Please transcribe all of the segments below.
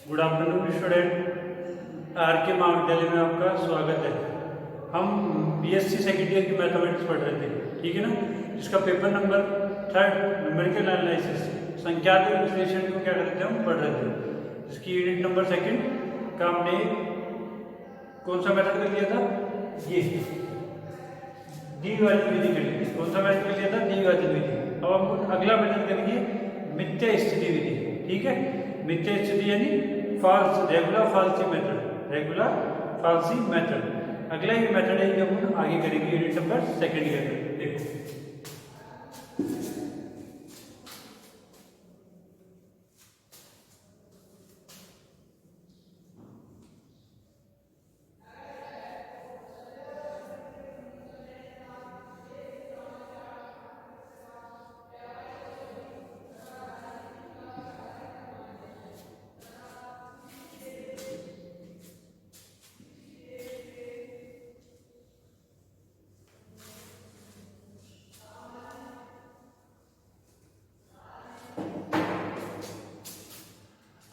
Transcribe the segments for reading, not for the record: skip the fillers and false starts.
Good afternoon student. Are के महाविद्यालय में आपका स्वागत है। हम बीएससी सेकेंड ईयर की मैथमेटिक्स पढ़ रहे थे, ठीक है ना। इसका पेपर नंबर 3 न्यूमेरिकल एनालिसिस संख्यात्मक विश्लेषण को क्या कर रहे थे, हम पढ़ रहे थे। इसकी यूनिट नंबर 2 का हमने कौन सा मेथड कर लिया था, ये द्विघात विधि कर ली थी। कौन सा मेथड कर लिया था, द्विघात विधि। अब हम अगला मेथड करेंगे मिथ्या स्थिति विधि, ठीक है। मिथ्या स्थिति यानी false regula falsi method, regula falsi method. अगला ही मेथड है जो हम आगे करेंगे यूनिट नंबर 2 के अंदर। देखो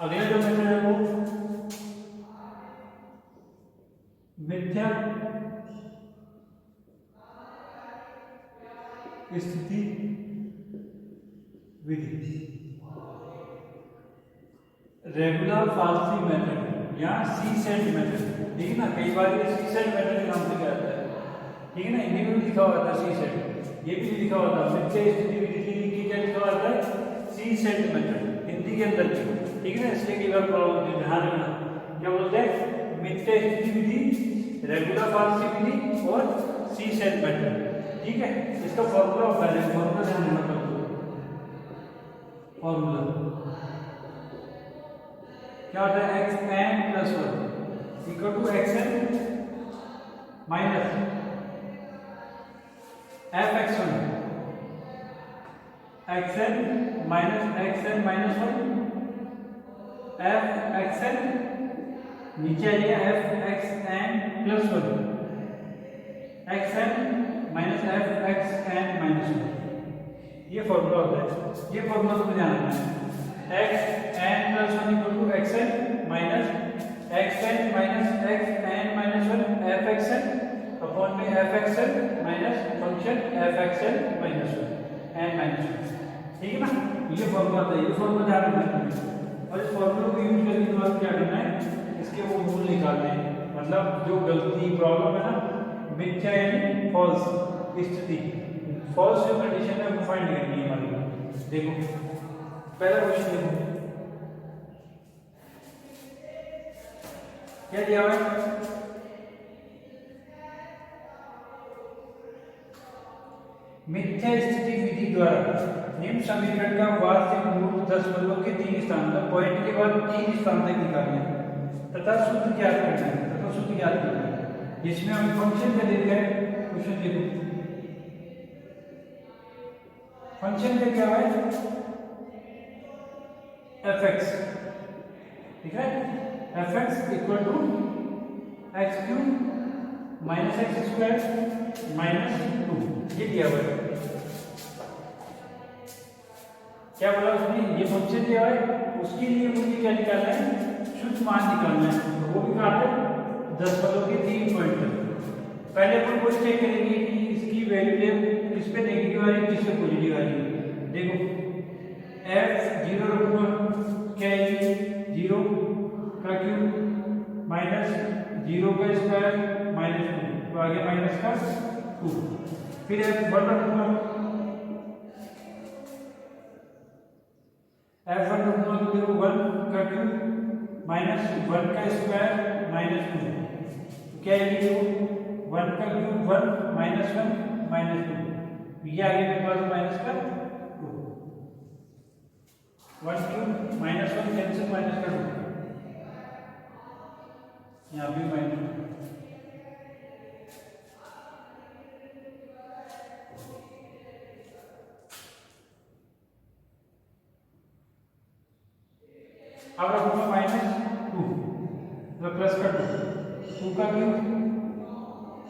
अगला जो मेथड है वो मिथ्या स्थिति विधि, रेगुलर फॉल्सी मेथड या सी सेट मेथड, ठीक है ना। कई बार ये सी सेट मेथड के नाम से क्या आता है, ठीक है ना। हिंदी में भी लिखा हुआ था सी सेट, ये भी लिखा हुआ था मिथ्या स्थिति विधि की क्या लिखा हुआ था, सी सेट मेथड हिंदी के अंदर की, ठीक है ना। इसलिए कई बार प्रॉब्लम होती है, ध्यान रखना। क्या बोलते हैं, मिथ्या स्थिति विधि, रेगुलर फॉल्सी विधि और सी सेट मेथड, ठीक है। इसका फॉर्मूला होता है, फॉर्मूला ध्यान रखना। फॉर्मूला क्या होता है, x N plus 1 equal to x N minus F X 1, X N minus x N minus 1 F x N, नीचे आइए F x N plus 1 X N minus F x N minus 1। ये formula होता है, ये formula तुम्हें ध्यान रखना है। X N plus 1 equal to x N minus x N minus x N minus 1 F x n upon में F x N minus function f x N minus 1 n minus 1, ठीक है ना। ये फॉर्मूला होता है, ये फॉर्मूला ध्यान रखना है। और इस फॉर्मूले को यूज करने के बाद क्या करना है, इसके वो मूल निकालने हैं। मतलब जो गलती प्रॉब्लम है ना, मिथ्या यानी फॉल्स स्थिति, फॉल्स जो कंडीशन है वो फाइंड करनी है हमारी। देखो पहला क्वेश्चन देखो क्या दिया हुआ है, मिथ्या स्थिति विधि द्वारा निम्न समीकरण का वास्तविक मूल दशमलव के 3 स्थान मतलब पॉइंट के बाद 3 स्थान तक निकालना है तथा शुद्ध ज्ञात करना है, तथा शुद्ध ज्ञात करना है। जिसमें हम फंक्शन का देखा है, क्वेश्चन देखो फंक्शन का क्या है, एफ एक्स, ठीक है। F X equal to X cube minus X square minus 2, ये दिया हुआ है। क्या बोला उसने, ये फंक्शन दिया है, उसके लिए मुझे क्या निकालना है, शुद्ध मान निकालना है। तो वो भी कहा है दशमलव के 3 पॉइंट तक। पहले अपन वो चेक करेंगे कि इसकी वैल्यू किस पे नेगेटिव आ रही है, किस पे पॉजिटिव आ रही है। देखो एफ 0 रखूंगा, क्या है 0 का क्यूब माइनस 0 का स्क्वायर माइनस 2, तो आगे माइनस का 2। फिर एफ 1 रखूंगा, एफ 1 रखूंगा तो देखो 1 का क्यूब माइनस 1 का स्क्वायर माइनस 2, क्या है ये 1 का क्यूब 1 माइनस 1 माइनस 2, ये आगे मेरे पास माइनस का 2, 1 क्यूब माइनस 1 कैंसिल माइनस का 2, यहाँ भी माइनस। अब रखूंगा माइनस 2 मतलब प्लस का 2 का क्यूब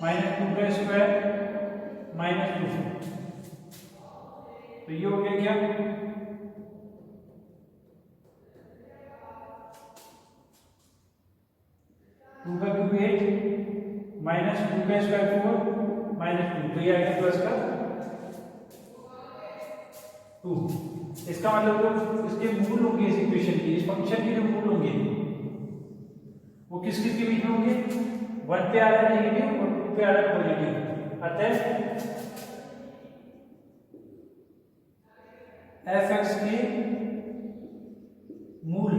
माइनस 2 का स्क्वायर माइनस 2, तो ये हो गया क्या 2 का क्यूब 8 माइनस 2 का स्क्वायर 4 माइनस 2, तो ये आ गया प्लस का 2। इसका मतलब जो इसके मूल होंगे इस इक्वेशन के, इस फंक्शन के जो मूल होंगे वो किस किस के बीच में होंगे, 1 पे आ रहा है नेगेटिव और 2 पे आ रहा है पॉजिटिव। अतः एफ एक्स के मूल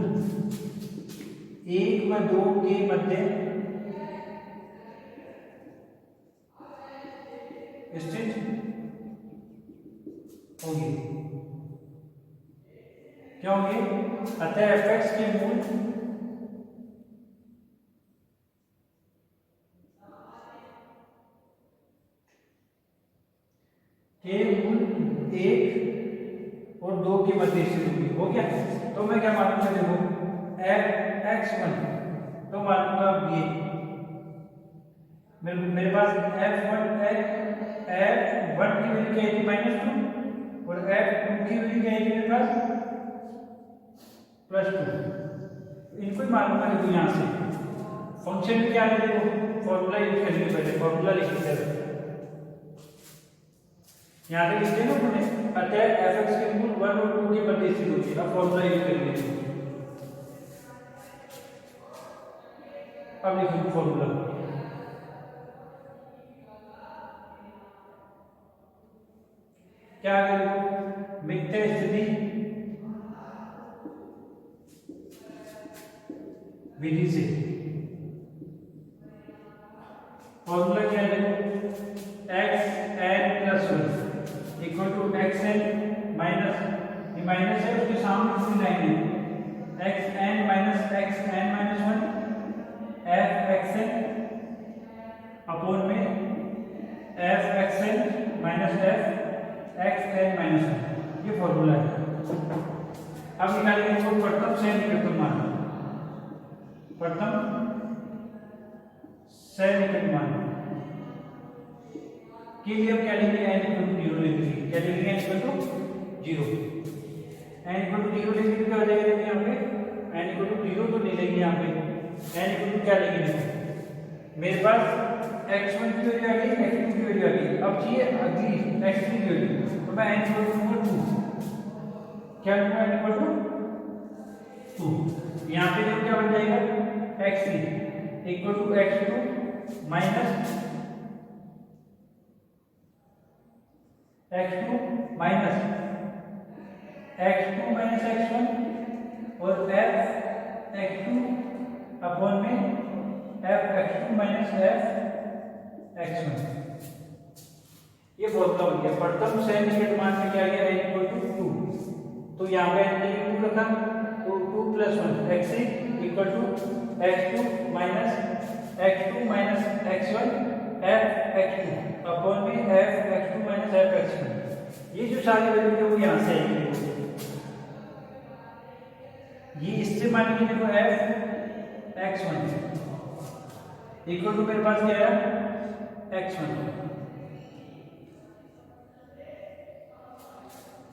1 व 2 के मध्य स्थित होंगे। क्या होंगे? अतः एफ एक्स के मूल एक और 2 के मध्य स्थित होगी। हो गया? तो मैं क्या मानूंगा, देखो एफ एक्स वन तो मानूंगा ये मेरे पास एफ वन की वैल्यू क्या है -2 और एफ टू की वैल्यू क्या है मेरे पास +2। इनको ही मालूम है। देखो यहाँ से फंक्शन में क्या है, देखो फॉर्मूला यूज करेंगे, पहले फॉर्मूला लिखेंगे। यहाँ पे लिखते हैं ना हमने, अतः एफ एक्स के मूल 1 और 2 के मध्य स्थित होगी। अब फॉर्मूला यूज करेंगे। अब लिखो फॉर्मूला, क्या आ गया, मिथ्या स्थिति विधि से फॉर्मूला क्या है, x N plus 1 equal to x N minus, ये माइनस है उसके सामने दूसरी लाइन है, x N minus x N minus 1 F x n upon में F x N minus F x N minus 1, ये फॉर्मूला है। अब निकालेंगे इसको प्रथम से निकटतम मान, प्रथम से निकट मान के लिए अब क्या लेंगे, n इक्वल टू 0 लेंगे। क्या लेंगे, n equal to 0। n equal to 0 लेंगे तो क्या हो जाएगा, देखिए यहाँ पे n इक्वल टू 0 तो ले लेंगे। यहाँ पे n इक्वल टू क्या लेंगे, देखो मेरे पास x1 की वैल्यू आ गई, x2 की वैल्यू आ गई। अब चाहिए अगली x3 की वैल्यू, तो मैं n इक्वल टू 2 क्या लूंगा, n इक्वल टू 2। यहाँ पे जो क्या बन जाएगा, x3 equal to x2 minus x2 minus x1 और f x2 अपॉन में f x2 minus f x1। ये फॉर्मूला बन गया। प्रथम से निकट मान में क्या गया, n इक्वल टू 2। तो यहाँ पे n 2 रखा, तो 2 + 1 x3 equal to x2 minus x1 f x2 upon में f x2 minus f x1। ये जो सारी वैल्यू है वो यहाँ से आएगी। ये इससे मान लीजिए देखो f x1 इक्वल टू मेरे पास क्या है, x1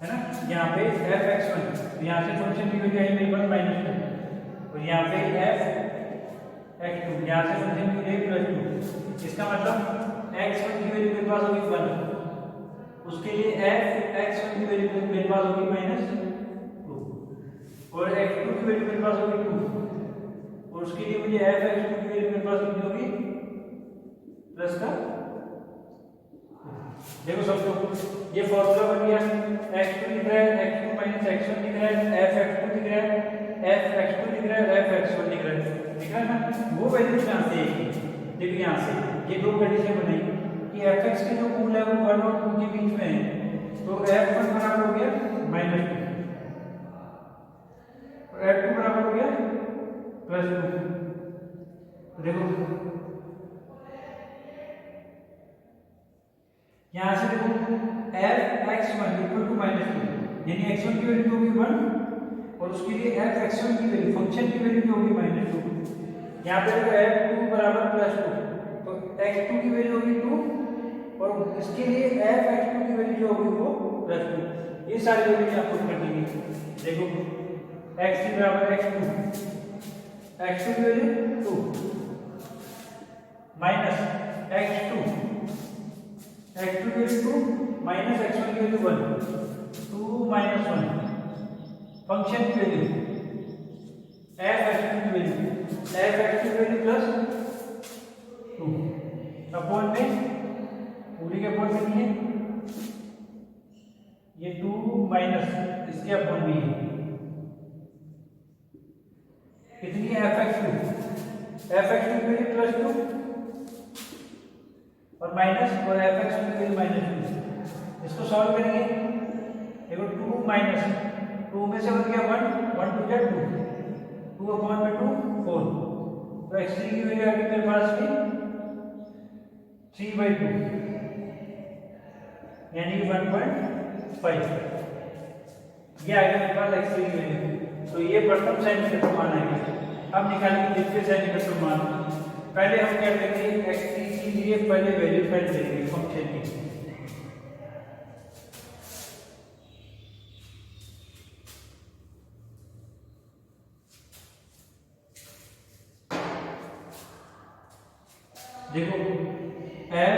है ना। यहाँ पे f x1, यहाँ से फंक्शन की वैल्यू आई मेरे पास -2 और यहाँ पे f x2, यहाँ से फंक्शन की वैल्यू +2। इसका मतलब x1 की वैल्यू मेरे पास होगी 1, उसके लिए f x1 की वैल्यू मेरे पास होगी -2 और x2 की वैल्यू मेरे पास होगी 2 और उसके लिए मुझे f x2 की वैल्यू मेरे पास होगी प्लस का। देखो सबको ये फॉर्मूला बन गया, x2 लिख रहा है, x2 माइनस x1 लिख रहा है, f x2 लिख रहा है, f x2 लिख रहा है, f x1 लिख रहा है, ठीक है ना। वो वैल्यू कहाँ से आएगी, देखिए यहाँ से ये दो कंडीशन बनाई कि f(x) के जो मूल है वो 1 और 2 के बीच में है, तो f1 बराबर हो गया -2 और f2 बराबर हो गया +2। देखो यहाँ से देखो f x1 इक्वल टू -2, यानी x1 की वैल्यू होगी 1 और उसके लिए f x1 की वैल्यू फंक्शन की वैल्यू होगी -2। यहाँ पे देखो f2 बराबर +2, तो x2 की वैल्यू होगी 2 और इसके लिए f x2 की वैल्यू जो होगी वो +2। ये सारी वैल्यू यहाँ पुट कर देंगे। देखो x3 बराबर x2 की वैल्यू 2 माइनस x2 की वैल्यू 2 माइनस x1 की वैल्यू 1 2 माइनस 1 फंक्शन की वैल्यू f(x2) की वैल्यू प्लस 2 अपॉन में पूरी के अपॉन में नहीं है ये 2 माइनस इसके अपॉन में है कितनी है f(x2) की वैल्यू प्लस 2 और माइनस और f(x2) की वैल्यू माइनस 2 इसको सॉल्व करेंगे देखो 2 माइनस 2 में से बन गया 1 1 2 जा 2 अपॉन में 2 4 तो x3 की वैल्यू आ गई मेरे पास में 3/2 यानी 1.5 ये आ गया मेरे पास x3 की वैल्यू। तो ये प्रथम सेंटीमीटर मान आ गया। अब निकालेंगे द्वितीय सेंटीमीटर मान। पहले हम क्या करेंगे x3 के लिए पहले वैल्यू फाइंड करेंगे फंक्शन की। देखो f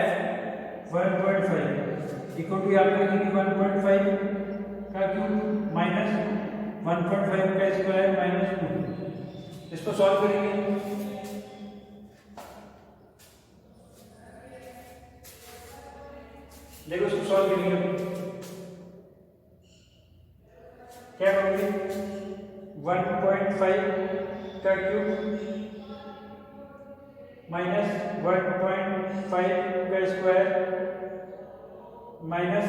1.5 इक्वल टू यहाँ पे लिखेंगे 1.5 का क्यूब माइनस 1.5 का स्क्वायर माइनस 2 इसको सॉल्व करेंगे। देखो इसको सॉल्व करेंगे क्या करोगे 1.5 का क्यूब माइनस 1.5 का स्क्वायर माइनस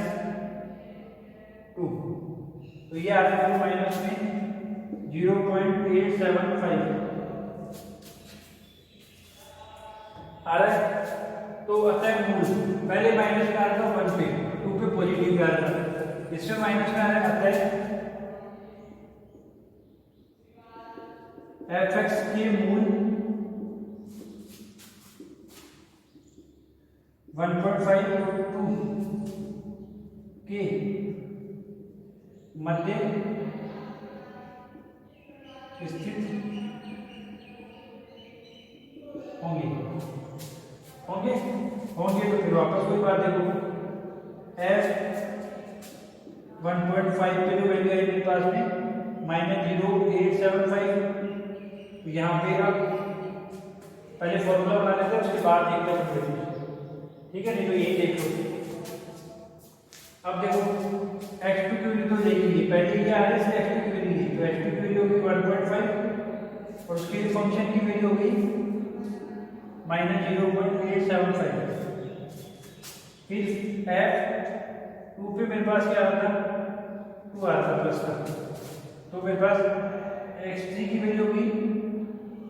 2 तो ये आ रहा है माइनस में 0.875 आ रहा है। तो अतः मूल पहले माइनस का आ रहा था 1 पे 2 पे पॉजिटिव का आ रहा था इसमें माइनस का आ रहा है अतः f(x) के मूल 1.5 और 2 के मध्य स्थित होंगे तो फिर वापस कोई बात देखो f 1.5 पे जो वैल्यू है मेरे पास में -0.875 तो यहाँ पे आप पहले फॉर्मूला बना लेते हैं उसके बाद देखते हैं ठीक है नहीं तो यही देख लो। अब देखो x2 की वैल्यू तो देखिए पहले क्या है इससे x2 की वैल्यू तो x2 की वैल्यू होगी 1.5 और उसके फंक्शन की वैल्यू होगी -0.875 फिर f 2 पे मेरे पास क्या आता 2 आता प्लस का तो मेरे पास x3 की वैल्यू होगी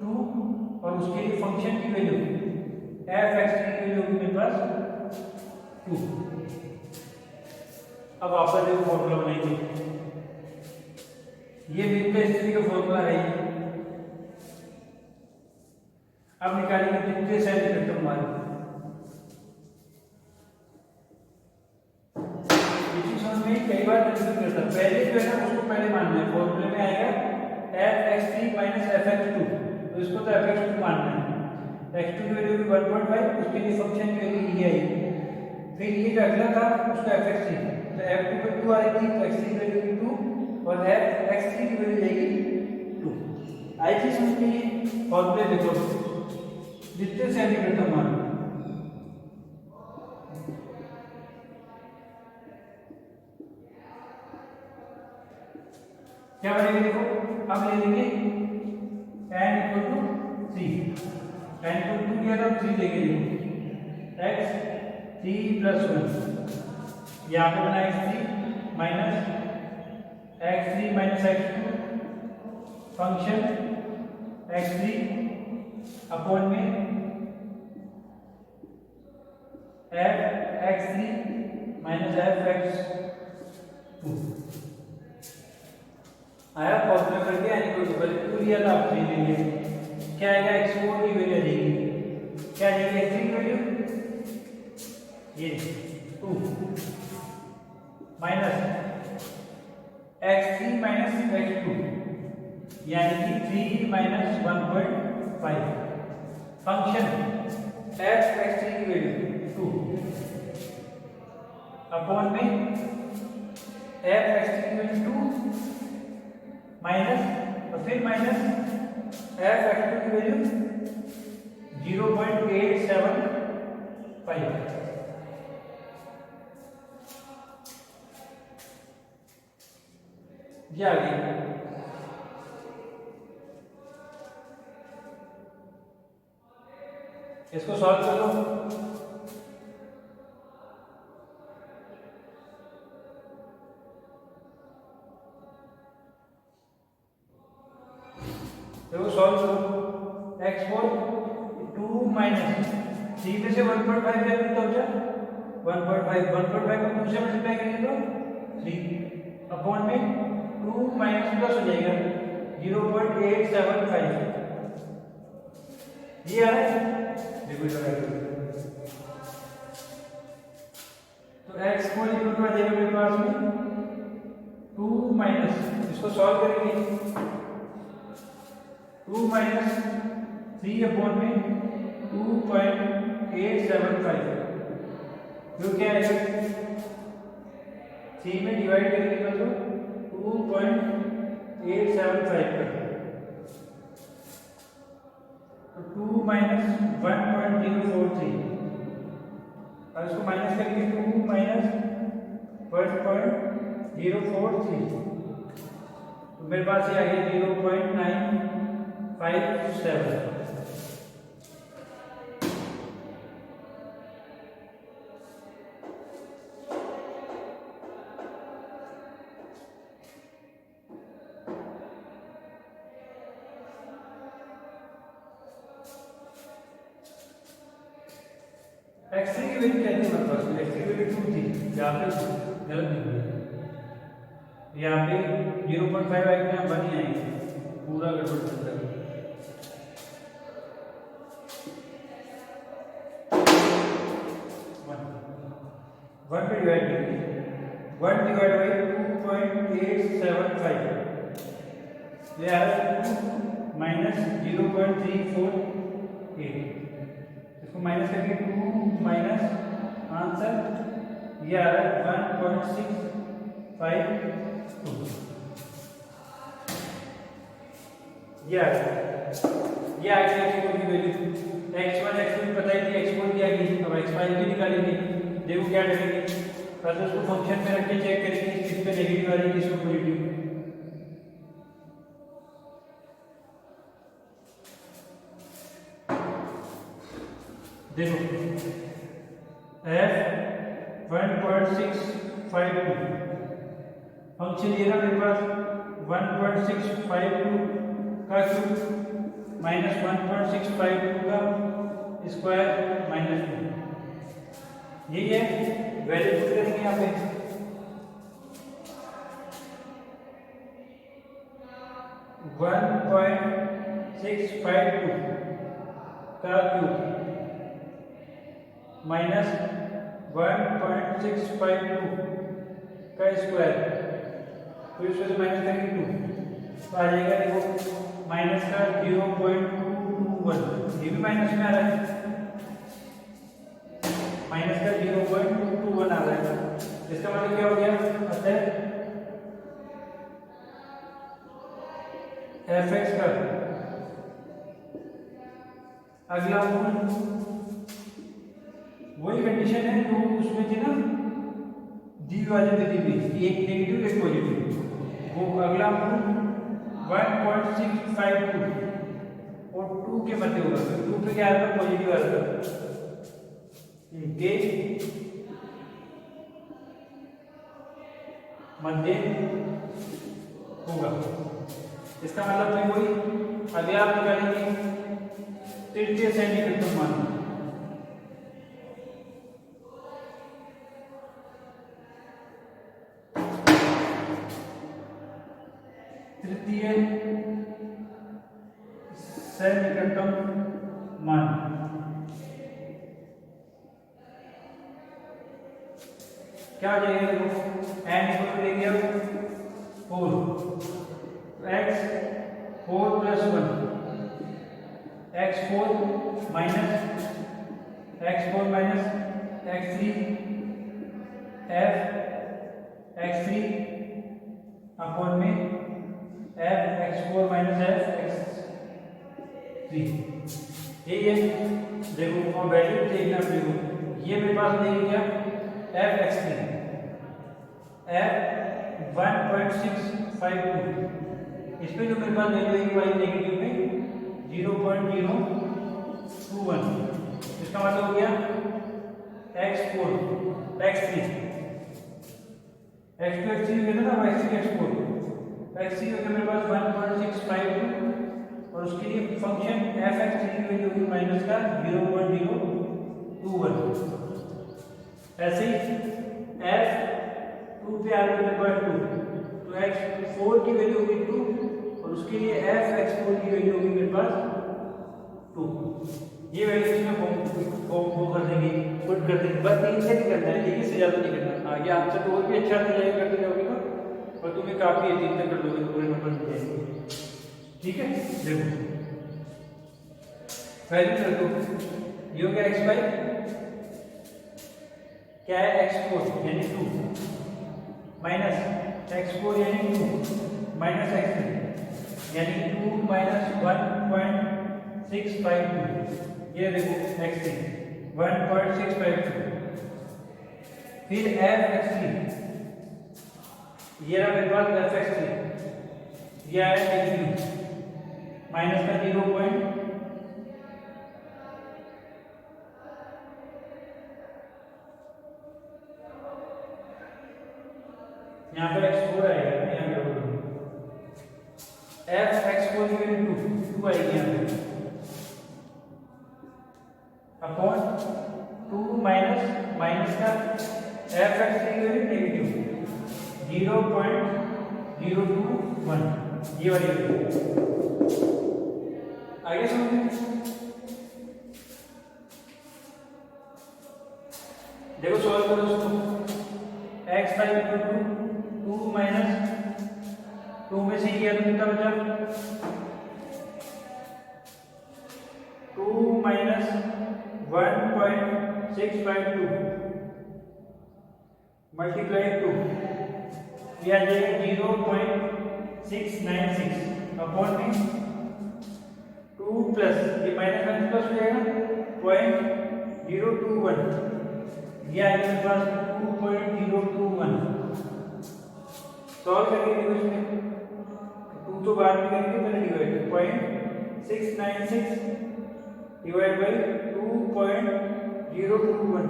2 और उसके फंक्शन की वैल्यू f(x3) की वैल्यू होगी मेरे पास 2। अब वापस देखो फॉर्मूला बनाएंगे ये द्वितीय स्थिति का फॉर्मूला है अब निकालेंगे द्वितीय सेंटीमीटर मान। में कई बार कंफ्यूज करता है पहले जो है ना उसको पहले मानना है फॉर्मूले में आएगा f(x3) - f(x2) तो इसको तो f(x2) मानना है x2 की वैल्यू 1.5 उसके लिए फंक्शन की वैल्यू ये आई फिर ये जो अगला था उसका f(x3) तो f2 पे 2 आ रही थी तो x3 की वैल्यू 2 और f(x3) की वैल्यू जाएगी 2 आई थी समझ में ये फॉर्मूले देखो द्वितीय सेंटीमीटर मान क्या बनेगा देखो अब ले लेंगे n = 3 n को 2 लिया था 3 लेंगे x 3 + 1 यहाँ पे बना x3 minus x3 - x2 function x3 upon में f(x3) - f(x2) आया फॉर्मूला करके यानी कोई बल 2 लिया था आप 3 लेंगे क्या आएगा x4 की वैल्यू आ जाएगी क्या आ जाएगी x3 की वैल्यू ये 2 माइनस x3 - x2 यानी कि 3 - 1.5 फंक्शन एफ एक्स थ्री की वैल्यू 2 अपॉन में एफ एक्स थ्री की वैल्यू 2 माइनस और फिर माइनस एफ एक्स टू की वैल्यू 0.875 ये आ गई। इसको सॉल्व कर लो। देखो सॉल्व करो। x4 2 माइनस 3 में से 1.5 गया तो क्या 1.5 1.5 को 2 से मल्टीप्लाई करेंगे तो 3 अपॉन में 2 माइनस प्लस हो जाएगा 0.875 ये आ रहा है। देखो तो x4 इक्वल आ जाएगा मेरे पास में 2 माइनस, इसको सॉल्व करेंगे 2 माइनस 3 अपॉन में 2.875 जो क्या है 3 में डिवाइड करेंगे तो 2.875 कर तो 2 माइनस 1.043 और इसको माइनस करेंगे 2 माइनस 1.043 तो मेरे पास ये आ गया 0.957। x3 की वैल्यू क्या थी हमारे पास x3 की वैल्यू 2 थी, यहाँ पे गलत निकली, यहाँ पे 0.5 आएगा यहाँ बन ही आएंगे पूरा गड़बड़ चलता है। वन पे डिवाइड करेंगे 1 डिवाइड बाई 2.875 ये आ रहा है 2 माइनस 0.348 इसको माइनस करके 2 माइनस आंसर ये आ रहा है 1.652 ये आ गया x4 की वैल्यू x1 x2 पता ही थी x4 की आ गई अब x5 भी निकालेंगे। देखो क्या करेंगे पहले उसको फंक्शन में रख के चेक करेंगे किस पे नेगेटिव आ रही है किस पे पॉजिटिव। देखो f 1.652 फंक्शन ये रहा मेरे पास 1.652 का क्यूब माइनस 1.652 का स्क्वायर माइनस 2 यही है वैल्यू पुट करेंगे यहाँ पे 1.652 का क्यूब माइनस 1.652 का स्क्वायर तो इस वजह से माइनस करेंगे 2 तो आ जाएगा देखो माइनस का 0.221 ये भी माइनस में आ रहा है माइनस का 0.221 आ रहा है इसका मतलब क्या हो गया अतः fx का अगला वही कंडीशन है जो उसमें थी ना द्विभाजक विधि में एक नेगेटिव एक पॉजिटिव वो अगला 1.652 और 2 के मध्य होगा तो 2 पे क्या आएगा पॉजिटिव आएगा इनके मध्य होगा। इसका मतलब मैं वही अगला आप निकालेंगे तृतीय सैनिक मान तृतीय सैनिकतम मान क्या हो जाएगा देखो n इक्वल टू देंगे 4 x 4 plus 1 x4 minus x4 minus x3 f x3 upon में f x4 minus f x3। ठीक है, देखो और वैल्यू देखना, देखो ये मेरे पास देगी क्या, f x3 f 1.652, इस पे जो मेरे पास वैल्यू आएगी वाई नेगेटिव में 0.021, इसका मतलब हो गया x4 x3 x3 कहते ना, x3 x4 x3 हो गया मेरे पास 1.652 और उसके लिए फंक्शन f x3 की वैल्यू होगी माइनस का 0.021। ऐसे ही f2 पे आ गया मेरे पास 2, तो x4 की वैल्यू होगी 2 और उसके लिए f x4 की वैल्यू होगी मेरे पास 2। ये वैल्यू इसमें वो कर देंगे, पुट कर देंगे, बस 3 से नहीं करना है, ठीक है, इससे ज़्यादा नहीं करना। आगे आंसर तो और भी अच्छा हो जाएगा करते जाओगे तो, और तुम्हें काफ़ी है 3 तक कर लोगे तो पूरे नंबर मिल जाएंगे। ठीक है, देखो वैल्यू कर दो, ये हो गया x5 क्या है x4 यानी 2 माइनस x4 यानी 2 माइनस x3 यानी 2 माइनस 1.652, ये देखो x3 1.652, फिर f x3 ये रहा मेरे पास f x3, ये आया नेगेटिव माइनस का 0. यहाँ पर x4 आएगा, यहाँ पे f x4 की वैल्यू 2 आएगी यहाँ पे अपॉन 2 माइनस का f x3 की वैल्यू नेगेटिव 0.021, ये वाली वैल्यू। आगे समझिए, देखो सॉल्व करो इसको, x5 2 माइनस 2 में से किया तो कितना बचा, 2 माइनस 1.652 मल्टीप्लाई 2, यह आ जाएगा 0.696 अपॉन में 2 प्लस ये माइनस में प्लस हो जाएगा 0.021, यह आएगा मेरे पास 2.021। सॉल्व करेंगे देखो इसमें, 2 तो बाद में करेंगे, पहले डिवाइड 0.696 डिवाइड बाई 2.021,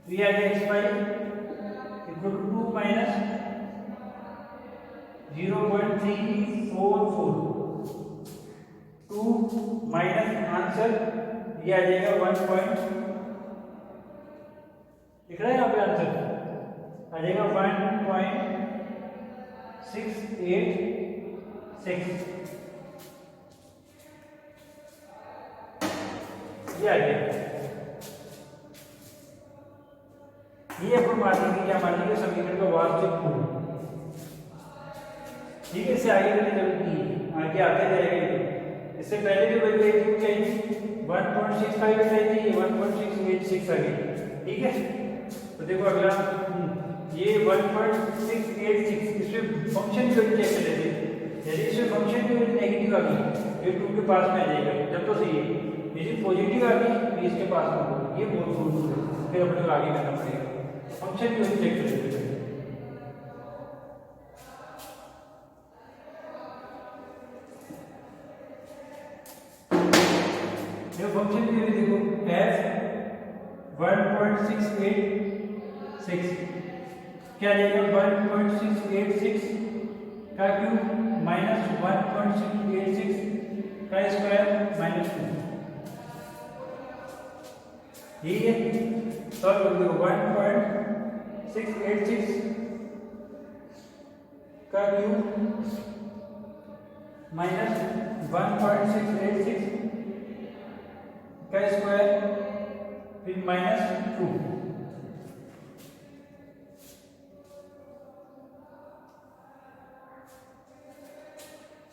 तो ये आ गया x5 equal to 2 minus 0.344, 2 minus answer ये आ जाएगा 1. दिख रहा है यहाँ पे आंसर आ जाएगा 1.686, ये आ गया। ये अपन मान लेंगे, क्या मान लेंगे, समीकरण का वास्तविक मूल। ठीक है, इससे आगे करने की जरूरत नहीं है, आगे आते जाएगा। इससे पहले भी वही वैल्यू चाहिए 1.65 चाहिए, 1.686 आ गई। ठीक है, तो देखो अगला ये 1.686, इसमें फंक्शन की वैल्यू चेक कर लेते हैं। यदि इसमें फंक्शन की वैल्यू नेगेटिव आ गई ये 2 के पास में आ जाएगा, जब तो सही है। यदि पॉजिटिव आ गई तो इसके पास में होगा, ये बहुत दूर है, फिर अपने को आगे करना पड़ेगा। फंक्शन की वैल्यू चेक कर लेते हैं। ये फंक्शन की वैल्यू देखो f 1.686 क्या जाएगा, 1.686 का क्यूब माइनस 1.686 का स्क्वायर माइनस 2, ठीक है। सॉल्व कर दो, 1.686 का क्यूब माइनस 1.686 का स्क्वायर फिर माइनस 2,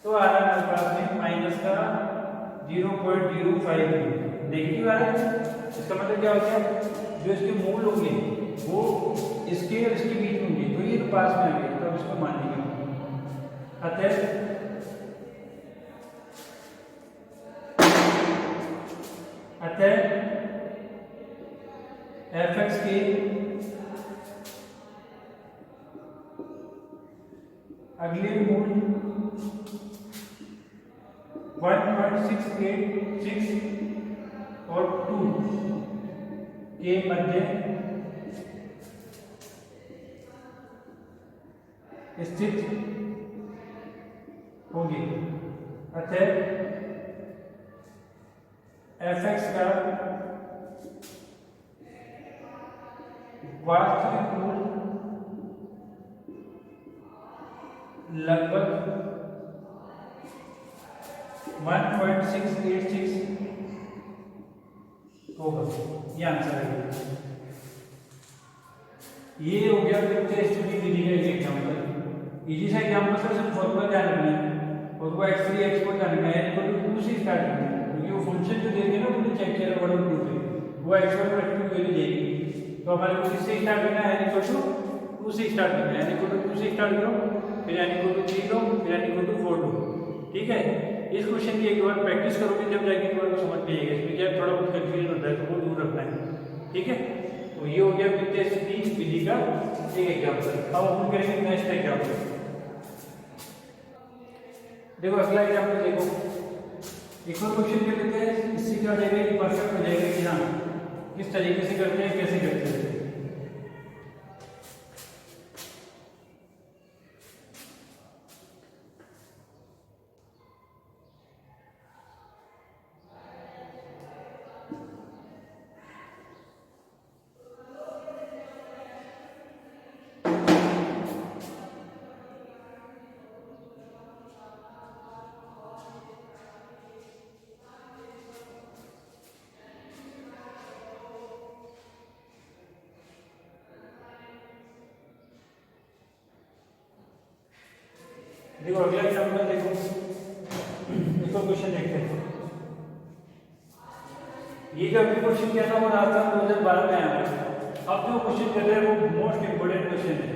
तो आ रहा है मेरे पास में माइनस का 0.021 0.05 नेगेटिव आ रहा है। इसका मतलब क्या हो गया, जो इसके मूल होंगे वो इसके और इसके बीच में होंगे, तो ये तो पास में आ गए, तो अब इसको मान लेंगे। अतः fx के अगले मूल 1.686 और 2 के मध्य स्थित होगी। अतः fx का वास्तविक मूल लगभग 1.686 होगा। ये आंसर है। ये हो गया वित्तीय स्थिति विधि का एक एग्जाम्पल। इजी सा एग्जाम्पल से सिर्फ फॉर्मूला ध्यान रखना है और वो x3 x को ध्यान रखना है, यानी कि 2 से स्टार्ट करना है, क्योंकि वो फंक्शन जो देंगे ना वो चेक किया जाएगा 1 और 2 पे, वो x1 और x2 की वैल्यू देगी। तो हमारे को किससे स्टार्ट करना है, यानी कि 2 से स्टार्ट करना है, यानी कि 2 से स्टार्ट करो, फिर यानी कि 3 लो, फिर यानी कि 4 लो। ठीक है, इस क्वेश्चन की एक बार प्रैक्टिस करोगे जब जाके एक बार को समझ में आएगा। इसमें क्या थोड़ा बहुत कंफ्यूजन होता है, तो वो दूर रखना है। ठीक है, तो ये हो गया वित्तीय स्थिति विधि का एक एग्जाम्पल। अब हम करेंगे नेक्स्ट एग्जाम्पल। देखो अगला एग्जाम्पल देखो, एक और क्वेश्चन कर लेते हैं। इससे क्या हो जाएगा, ये परफेक्ट हो जाएगा कि हाँ किस तरीके से करते हैं, कैसे करते हैं। देखो अगला एग्जाम्पल देखो, इसको क्वेश्चन देखते हैं। ये जो अभी क्वेश्चन किया था वो राजस्थान 2012 में आया था। अब जो क्वेश्चन कर रहे हैं वो मोस्ट इंपोर्टेंट क्वेश्चन है।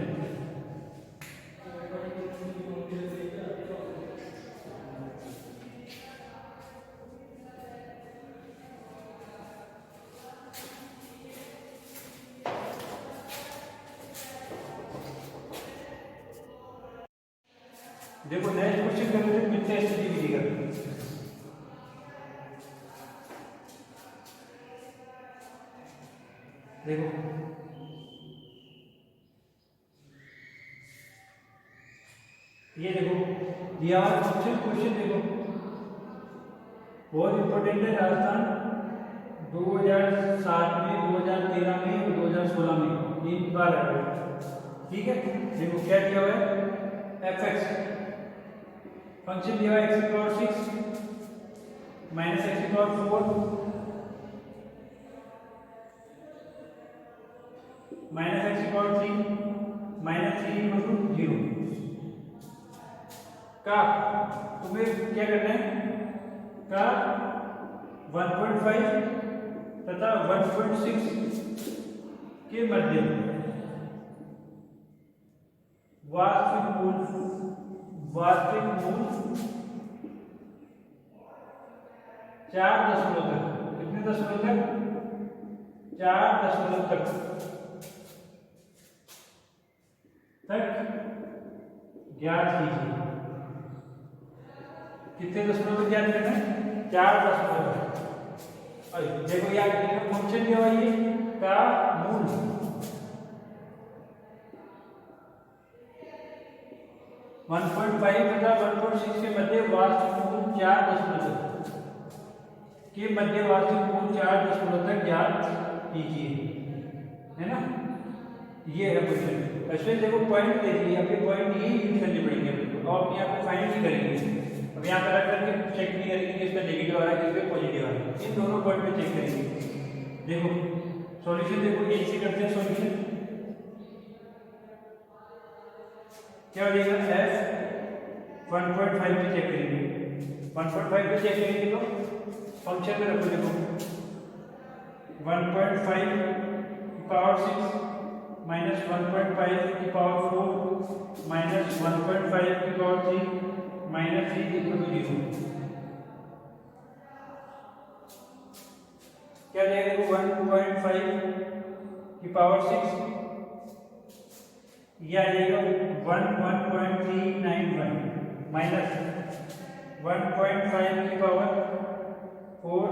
देखो नेक्स्ट क्वेश्चन कर रहे हैं वित्तीय स्थिति विधि का। देखो ये देखो दिया हुआ क्वेश्चन देखो बहुत इंपॉर्टेंट है। राजस्थान 2007 में, 2013 में और 2016 में 3 बार आया। ठीक है, देखो क्या दिया हुआ है, fx फंक्शन दिया हुआ है x की पावर 6 माइनस x की पावर 4 माइनस x की पावर 3 माइनस 3 इक्वल टू 0 का तुम्हें क्या करना है, का 1.5 तथा 1.6 के मध्य वास्तविक मूल 4 दशमलव तक, कितने दशमलव तक, 4 दशमलव तक ज्ञात कीजिए। कितने दशमलव तक ज्ञात करना है, 4 दशमलव तक। देखो यार फंक्शन क्या हुआ, ये का मूल 1.5 तथा 1.6 के मध्य वास्तविक मूल 4 दशमलव के मध्य वास्तविक मूल 4 दशमलव तक ज्ञात कीजिए, है ना। ये है क्वेश्चन। ऐसे देखो पॉइंट देखिए, अपने पॉइंट ही यूज करने पड़ेंगे और अपने आप को फाइंड ही करेंगे। अब यहाँ पर रख करके चेक नहीं करेंगे कि इसमें नेगेटिव आ रहा है, किसमें पॉजिटिव आ रहा है, इन दोनों पॉइंट में चेक करेंगे। देखो सॉल्यूशन देखो यही से करते हैं। सॉल्यूशन क्या हो जाएगा, f 1.5 पे चेक करेंगे 1.5 पे चेक करेंगे तो फंक्शन में रखो, देखो 1.5 की पावर 6 माइनस 1.5 की पावर 4 माइनस 1.5 की पावर 3 माइनस 3 इक्वल टू 0। क्या जाएगा, देखो 1.5 की पावर 6 यह आ जाएगा 1.391 माइनस 1.5 की पावर 4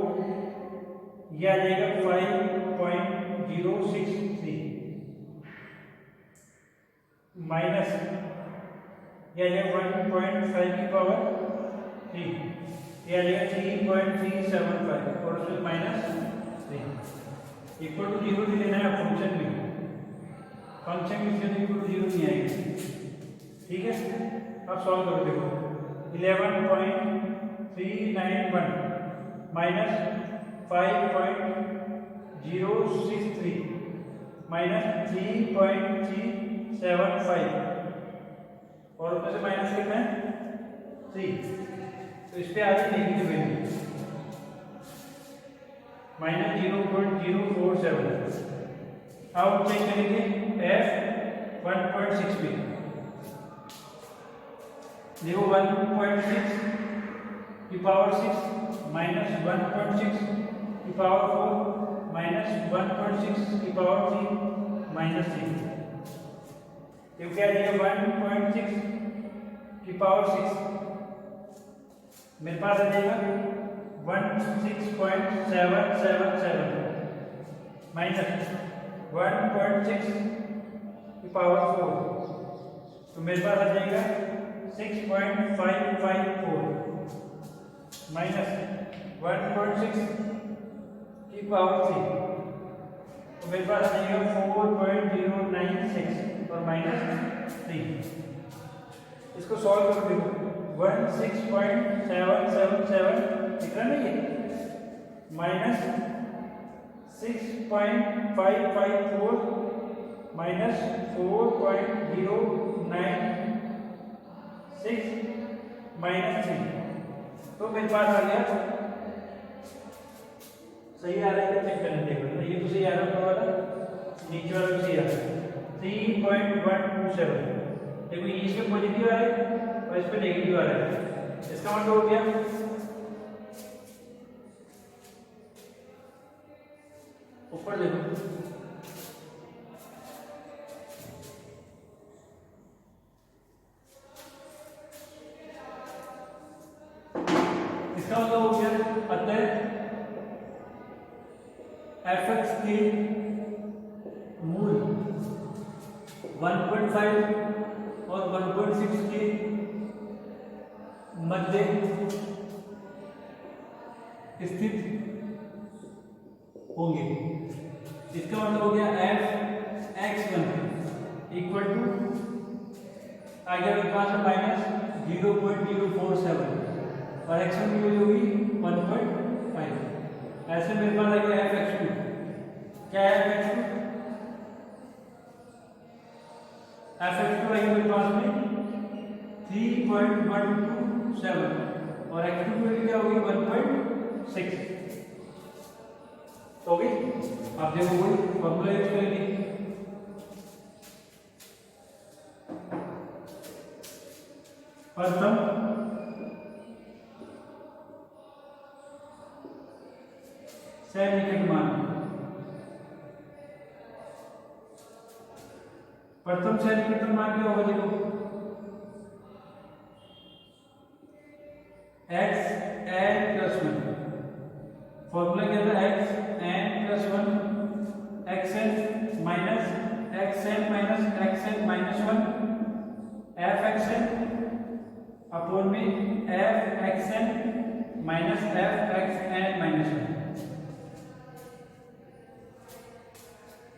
यह आ जाएगा 5.063 माइनस यह आ जाएगा 1.5 की पावर 3 यह आ जाएगा 3.375 और उसमें माइनस 3 इक्वल टू 0 भी लेना है फंक्शन में से इक्वल टू 0 नहीं आएगी। ठीक है, अब सॉल्व करो, देखो 11.391 माइनस 5.063 माइनस 3.375 और ऊपर से माइनस कितना है 3, तो इस पे आ गई नेगेटिव वैल्यू माइनस 0.047। अब चेक करेंगे f 1.6 पे, देखो 1.6 की पावर 6 माइनस 1.6 की पावर 4 माइनस 1.6 की पावर 3 माइनस 3, तो क्या आ जाएगा 1.6 की पावर 6 मेरे पास आ जाएगा 16.777 माइनस 1.6 की पावर 4, तो मेरे पास आ जाएगा 6.554 माइनस 1.6 की पावर 3, तो मेरे पास आ जाएगा 4.096 और माइनस 3। इसको सॉल्व कर देखो 16.777 दिख रहा नहीं है माइनस 6.554 माइनस 4.096 माइनस 3, तो मेरे पास आ गया सही आ रहा है, चेक करने देखो, ये तो सही आ रहा है, वाला नीचे वाला भी सही आ रहा है 3.127। देखो ये इसमें पॉजिटिव आ रहा है और इस पे नेगेटिव आ रहा है, इसका मतलब हो गया ऊपर देखो इसका मतलब हो गया अतः fx के मूल 1.5 और 1.6 के मध्य स्थित होंगे। इसका मतलब हो गया f(x1) इक्वल टू आगे मेरे पास है माइनस 0.047 और x1 की वैल्यू होगी 1.5। ऐसे मेरे पास आ गया f(x2). क्या है f(x2)? f(x2) आएगी मेरे पास में 3.127 और x2 की वैल्यू क्या होगी 1.6 होगी। आप देखो वही फॉर्मूला यूज करेंगे, प्रथम सन्निकट मान, प्रथम सन्निकट मान क्या होगा, देखो x n + 1 फॉर्मूला क्या था x n + 1 xn minus xn minus xn minus 1 f(xn) upon में f(xn) माइनस f(xn) माइनस 1।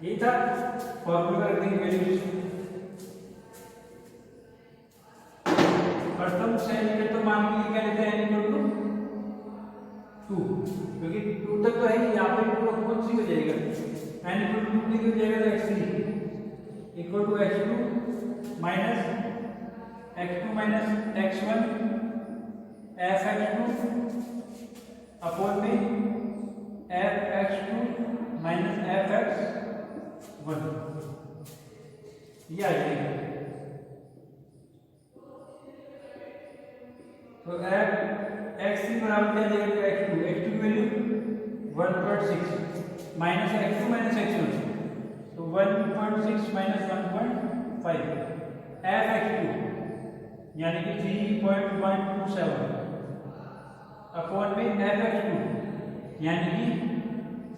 ये था फॉर्मूला रखने की वैल्यूज। प्रथम सन्निकट मान के लिए क्या लेते हैं n = 2, क्योंकि 2 तक तो है ही, यहाँ पे 2 कौन सी हो जाएगा n = 2 की हो जाएगा x3 equal to x2 minus x2 minus x1 f x two upon में F x two minus F x one, ये आ जाएगा। तो एफ एक्स की बराबर क्या जाएगा, एक्स टू की value 1.6 minus X two minus X one, तो 1.6 माइनस 1.5 एफ एक्स टू यानी कि 3.127 अपॉन में एफ एक्स टू यानी कि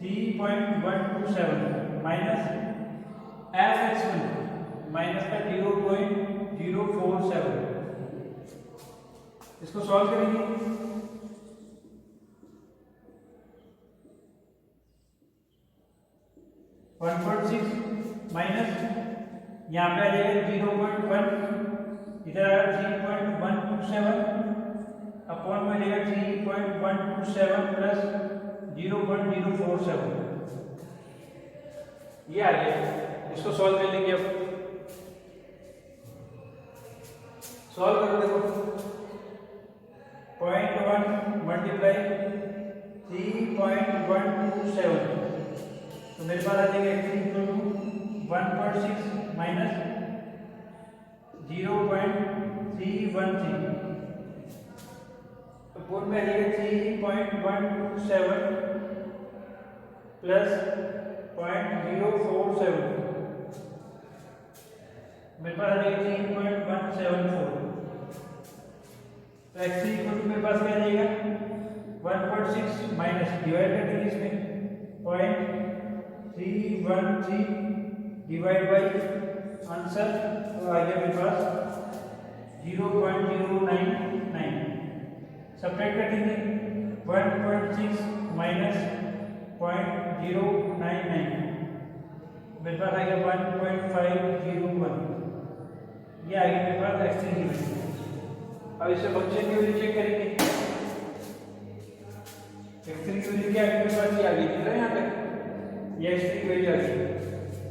3.127 minus F x one minus का 0.047, इसको सॉल्व करेंगे। 1.6 माइनस यहाँ पे आ जाएगा 0.1, इधर आ जाएगा 3.127 अपॉन में आ जाएगा 3.127 प्लस 0.047, ये आ गया। इसको सॉल्व कर लेंगे। अब सॉल्व करो, देखो 0.1 मल्टीप्लाई 3.127, तो मेरे पास आ जाएगा x इक्वल टू 1.6 माइनस 0.313, तो पूर्ण में आ जाएगा 3.127 प्लस 0.047, मेरे पास आ जाएगा 3.174, तो x इक्वल टू मेरे पास क्या आ जाएगा 1.6 माइनस डिवाइड कर देंगे इसमें 0.313 डिवाइड बाई आंसर, तो आ गया मेरे पास 0.099, सब्ट्रैक्ट कर देंगे 1.6 माइनस 0.099, मेरे पास आ गया 1.501, ये आ गया मेरे पास x3 की वैल्यू। अब इसे फंक्शन की वैल्यू चेक करेंगे। x3 की वैल्यू क्या है मेरे पास, ये आ गई, दिख रहा है यहाँ पे, ये x3 की वैल्यू आ गई।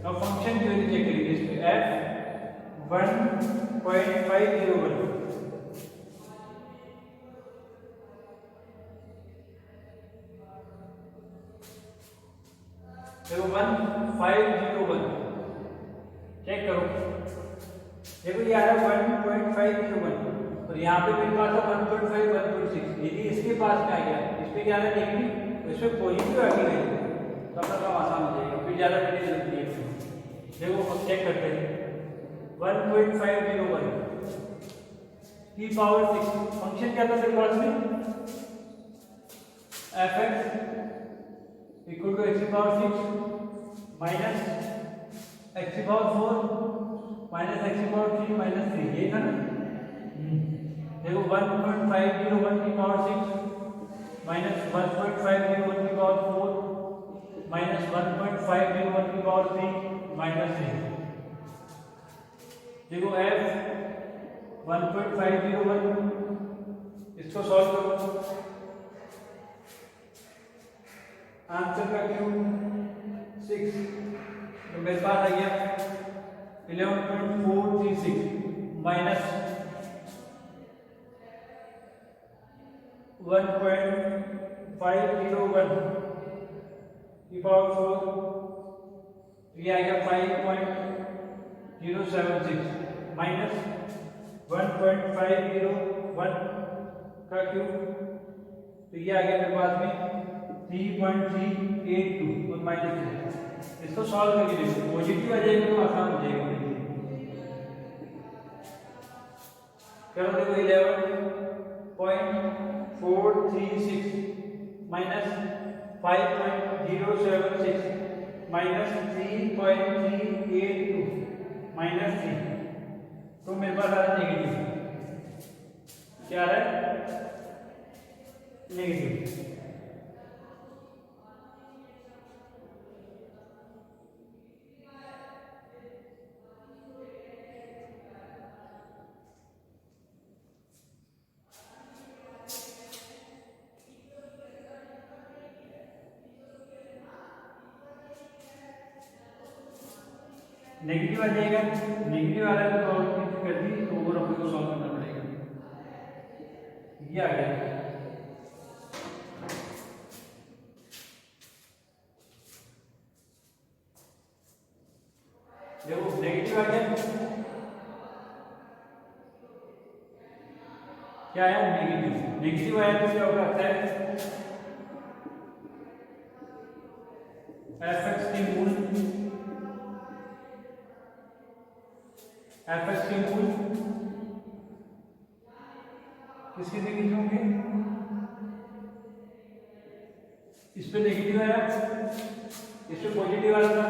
अब फंक्शन की वैल्यू चेक करेंगे, इसमें f 1.501, देखो 1501, चेक करो, देखो ये आ रहा है 1.501 और यहाँ पे मेरे पास है 1.5 1.6, यदि इसके पास में आ गया, इस पे क्या है नेगेटिव, तो इसमें पॉजिटिव आ गई तो अपना काम आसान हो जाएगा, फिर ज़्यादा करने की जरूरत नहीं है। देखो अब चेक करते हैं 1.501 की पावर 6, फंक्शन क्या था मेरे पास में F X equal to X की पावर 6 माइनस एक्स की पावर 4 माइनस एक्स की पावर 3 माइनस 3, ये था ना। देखो 1.501 की पावर 6 माइनस 1.501 की पावर 4 माइनस 1.501 की पावर 3 माइनस 3, देखो f 1.501, इसको सॉल्व करो, आंसर का क्यूब 6, तो मेरे पास आ गया 11.436 माइनस 1.501 की पावर 4, ये आ गया 5.076 माइनस 1.501 का क्यूब, तो ये आ गया मेरे पास में 3.382 और माइनस 3, इसको सॉल्व करके देखो, पॉजिटिव आ जाएगा तो आसान हो जाएगा। करो, देखो 11.436 माइनस 5.076 माइनस 3.382 माइनस 3, तो मेरे पास आ रहा है नेगेटिव, क्या आ रहा है नेगेटिव। नेगेटिव आ जाएगा, नेगेटिव आ रहा है तो प्रॉब्लम कर दी, तो ओवर अपने को सॉल्व करना पड़ेगा। ये आ गया। देखो नेगेटिव आ गया, क्या है नेगेटिव। नेगेटिव आया तो क्या होता है एफ एक्स के मूल, एफ एक्स के मूल किसके नेगेटिव होंगे, इस पे नेगेटिव आया, इस पे पॉजिटिव आया था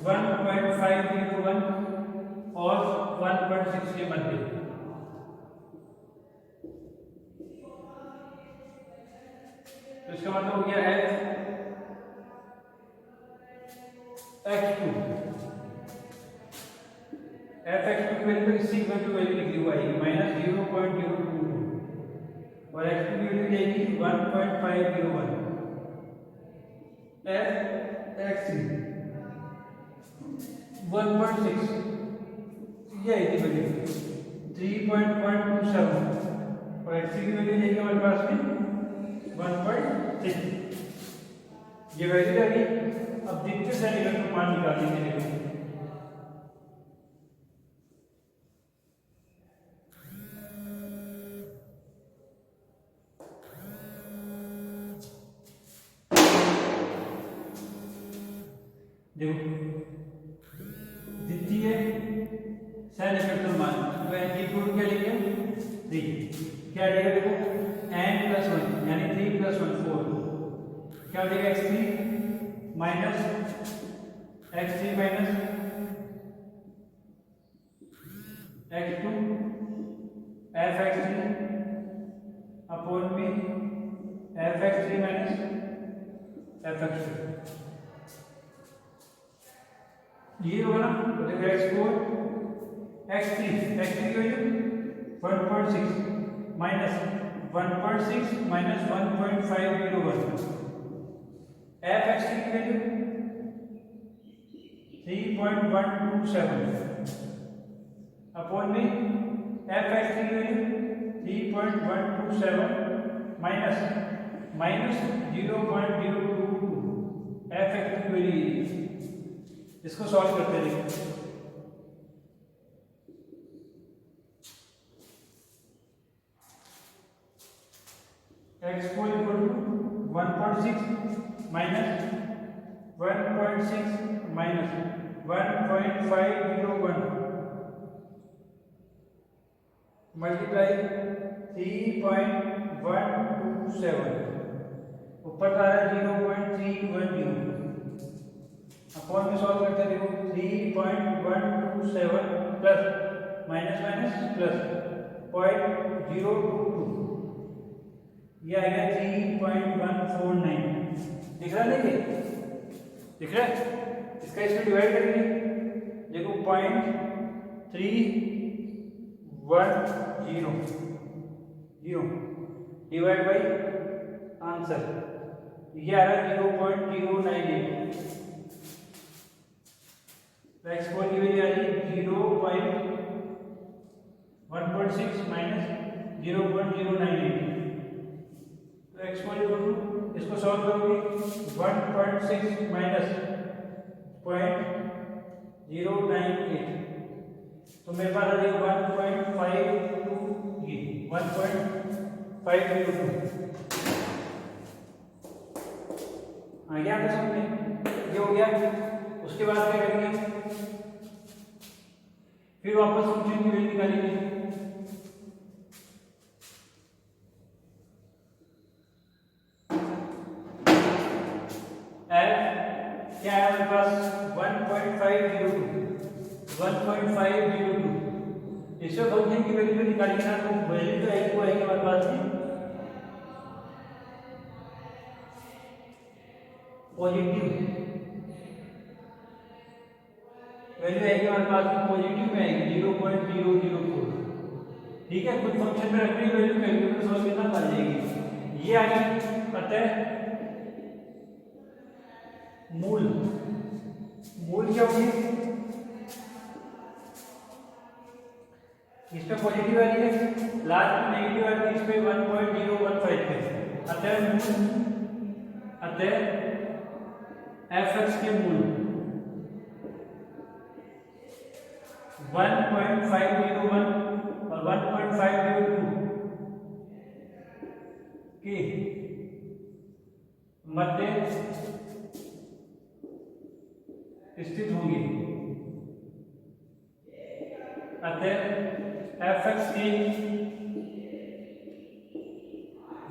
1.501 और 1.6 के मध्य। तो इसका मतलब हो गया x2, एफ एक्स टू की वैल्यू इसी वैल्यू लिखी हुई आएगी -0.022 और x2 की वैल्यू जाएगी 1.501, एफ एक्स 1.6 ये आएगी वैल्यू 3.127 और x की वैल्यू जाएगी हमारे पास में 1.6। ये वैल्यू आ गई। अब द्वितीय सैनिक का मान निकालेंगे। देखो द्वितीय साइन इफेक्टर मान तो एंटीट्यूड क्या लिखे 3 क्या आएगा देखो n+1 यानी 3 + 1 4 क्या हो जाएगा x3 minus x3 minus x2 f(x3) upon में f(x3) माइनस f(x2) ये होगा ना। तो देखो x4 x3 की वैल्यू 1.6 माइनस 1.6 माइनस 1.501 f(x3) की वैल्यू 3.127 अपॉन में f(x3) की वैल्यू 3.127 माइनस 0.022 f(x3) की वैल्यू। इसको सॉल्व करते हैं। x4 = 1.6 माइनस 1.6 माइनस 1.501 मल्टीप्लाई 3.127 ऊपर का है 0.310 अपॉन में सॉल्व करते हैं। देखो 3.127 प्लस माइनस माइनस प्लस 0.022 ये आएगा 3.149। दिख रहा है देखिए, दिख रहा है। इसका इसमें डिवाइड करेंगे देखो 0.310 डिवाइड बाई आंसर ये आ रहा है 0.098। x4 की वैल्यू आ रही 1.6 माइनस 0.098। तो x4 इसको सॉल्व करोगे 1.6 माइनस 0.098 तो मेरे पास आ जाएगा 1.502 आ गया आपके सामने। ये हो गया। उसके बाद क्या करेंगे फिर वापस फंक्शन की वैल्यू निकालेंगे। f क्या है हमारे पास 1.502 इससे फंक्शन की वैल्यू निकालेंगे ना तो वैल्यू तो आएगी हमारे पास में पॉजिटिव वैल्यू आएगी हमारे पास में पॉजिटिव में आएगी 0.004। ठीक है, कुछ फंक्शन में रखने की वैल्यू कैलकुलेटर सॉल्व करना पड़ जाएगी। ये आगे अतः मूल क्या होगी इसमें पॉजिटिव आ रही है, लास्ट में नेगेटिव आ रही है, इस पे 1.015 पे। अतः fx के मूल 1.501 और 1.502 के मध्य स्थित होंगे। अतः fx के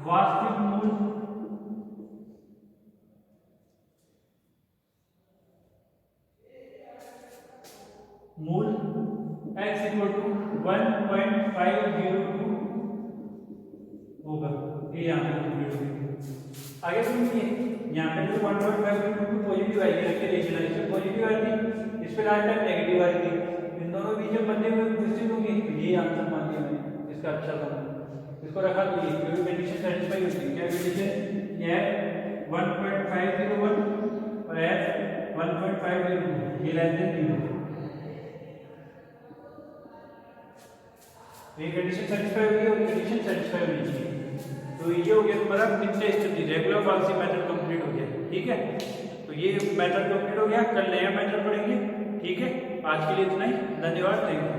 वास्तविक मूल x इक्वल टू 1.502 होगा। ये यहाँ पे कंप्लीट हो गया। आगे सुनिए, यहाँ पे जो 1.502 पॉजिटिव आएगी, रखिए रेशियो इसमें पॉजिटिव आएगी, इस पे लास्ट टाइम नेगेटिव आएगी, इन दोनों बीच में मध्य में उपस्थित होगी। ये आंसर मान लिया मैंने, इसका अच्छा था, इसको रखा तो ये क्योंकि कंडीशन सेटिस्फाई होती है। क्या कंडीशन? ये 1.501 और f 1.502 ये लेस देन 0, ये कंडीशन सेटिस्फाई होगी और कंडीशन सेटिस्फाई होनी चाहिए। तो ये हो गया तुम्हारा नित्य स्थिति, रेगुलर फॉल्सी मेथड कंप्लीट हो गया। ठीक है, तो ये मेथड कंप्लीट हो गया, कल नया मेथड पढ़ेंगे। ठीक है, आज के लिए इतना ही, धन्यवाद, थैंक यू।